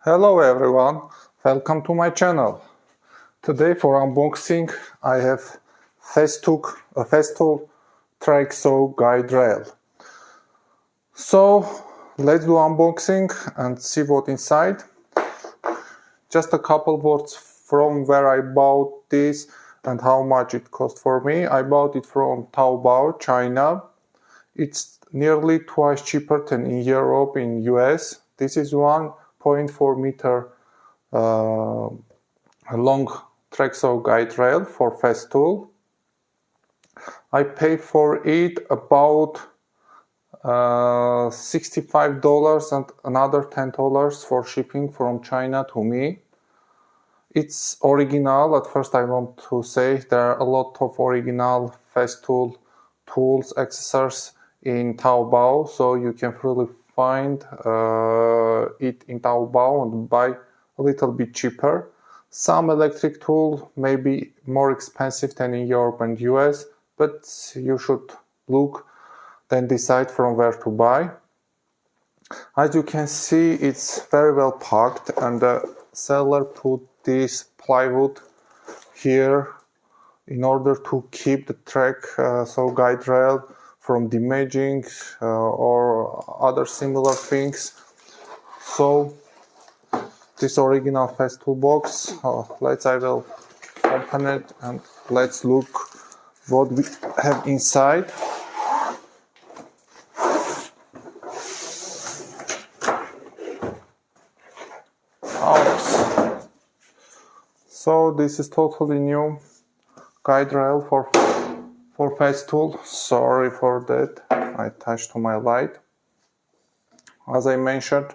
Hello everyone, welcome to my channel. Today for unboxing I have Festool track saw guide rail. So let's do unboxing and see what inside. Just a couple words from where I bought this and how much it cost for me. I bought it from Taobao, China. It's nearly twice cheaper than in Europe, in US. This is 1.4 meter long track saw guide rail for Festool. I paid for it about $65 and another $10 for shipping from China to me. It's original. At first I want to say there are a lot of original Festool tools, accessories in Taobao, so you can freely find it in Taobao and buy a little bit cheaper. Some electric tool may be more expensive than in Europe and US, but you should look, then decide from where to buy. As you can see, it's very well packed, and the seller put this plywood here in order to keep the track saw guide rail from damaging or other similar things. So this original Festool box, I will open it and let's look what we have inside. So this is totally new guide rail for Festool. Sorry for that, I touched to my light. As I mentioned,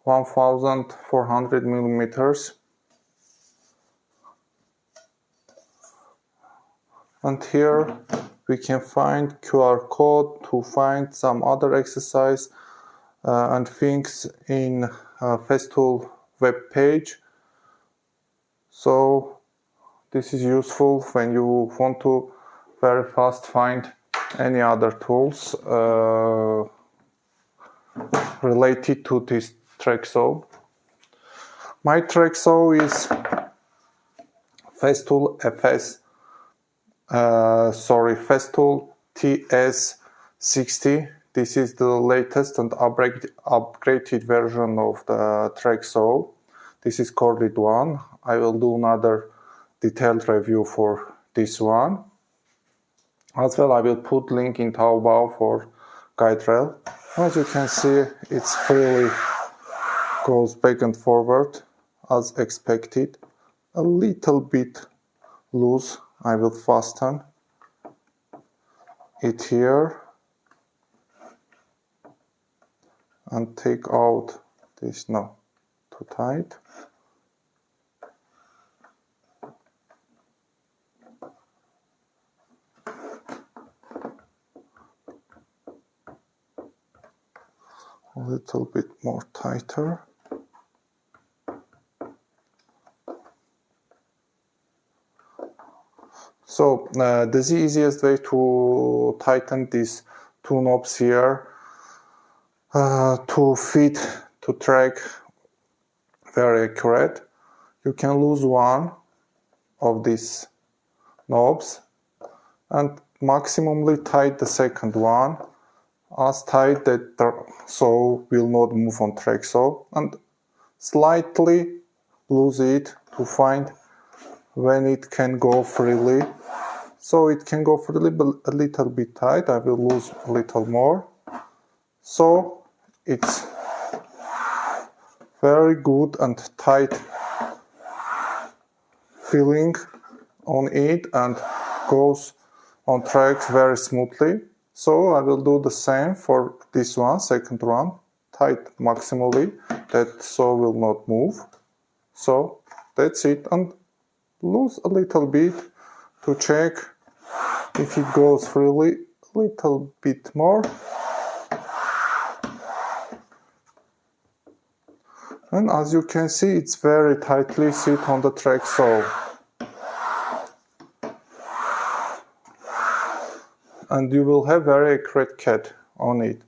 1400 millimeters. And here we can find QR code to find some other exercise and things in Festool web page. So this is useful when you want to very fast find any other tools related to this track saw. My track saw is Festool FS, Festool TS60. This is the latest and upgraded version of the track saw. This is corded one. I will do another detailed review for this one. As well, I will put link in Taobao for guide rail. As you can see, it's freely goes back and forward as expected. A little bit loose. I will fasten it here and take out this, no, too tight. A little bit more tighter. So the easiest way to tighten these two knobs here to fit to track very accurate. You can lose one of these knobs and maximally tight the second one, as tight that the saw will not move on track saw, and slightly lose it to find when it can go freely. So it can go freely but a little bit tight. I will lose a little more. So it's very good and tight feeling on it and goes on track very smoothly. So I will do the same for this one, second one, tight maximally, that saw will not move. So that's it, and lose a little bit to check if it goes freely, a little bit more. And as you can see, it's very tightly sit on the track saw. And you will have very accurate cut on it.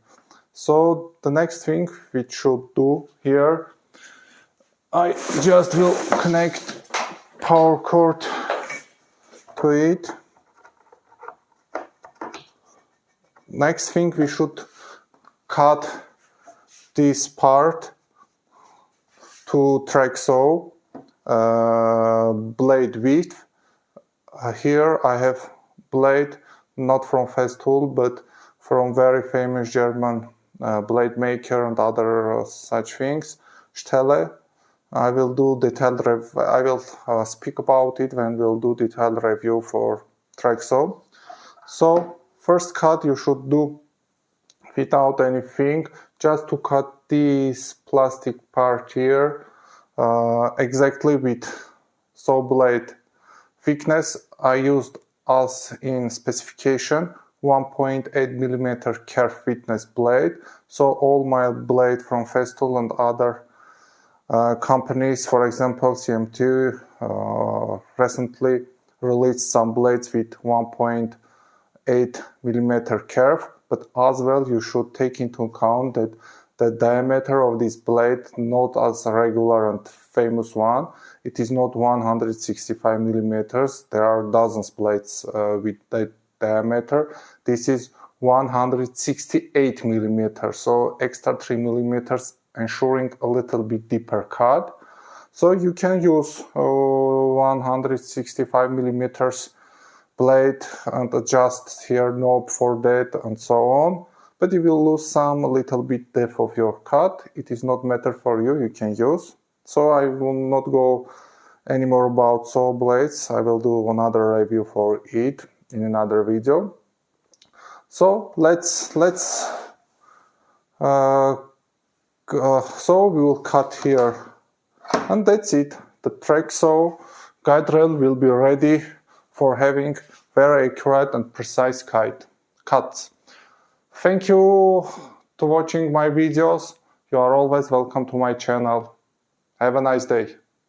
So the next thing we should do here I just will connect power cord to it. Next thing, we should cut this part to track saw blade width. Here I have blade not from Festool but from very famous German blade maker and other such things, Stelle. I will do detailed I will speak about it when we'll do detailed review for track saw. So first cut you should do without anything, just to cut this plastic part here exactly with saw blade thickness. I used, as in specification, 1.8 millimeter curve thickness blade. So all my blade from Festool and other companies, for example CM2, recently released some blades with 1.8 millimeter curve, but as well you should take into account that the diameter of this blade not as a regular and famous one. It is not 165 millimeters. There are dozens blades with that diameter. This is 168 millimeters, so extra 3 millimeters, ensuring a little bit deeper cut. So you can use 165 millimeters blade and adjust here knob for that and so on, but you will lose some little bit depth of your cut. It is not matter for you, you can use. So I will not go anymore about saw blades. I will do another review for it in another video. So so we will cut here, and that's it. The track saw guide rail will be ready for having very accurate and precise cuts. Thank you to watching my videos. You are always welcome to my channel. Have a nice day.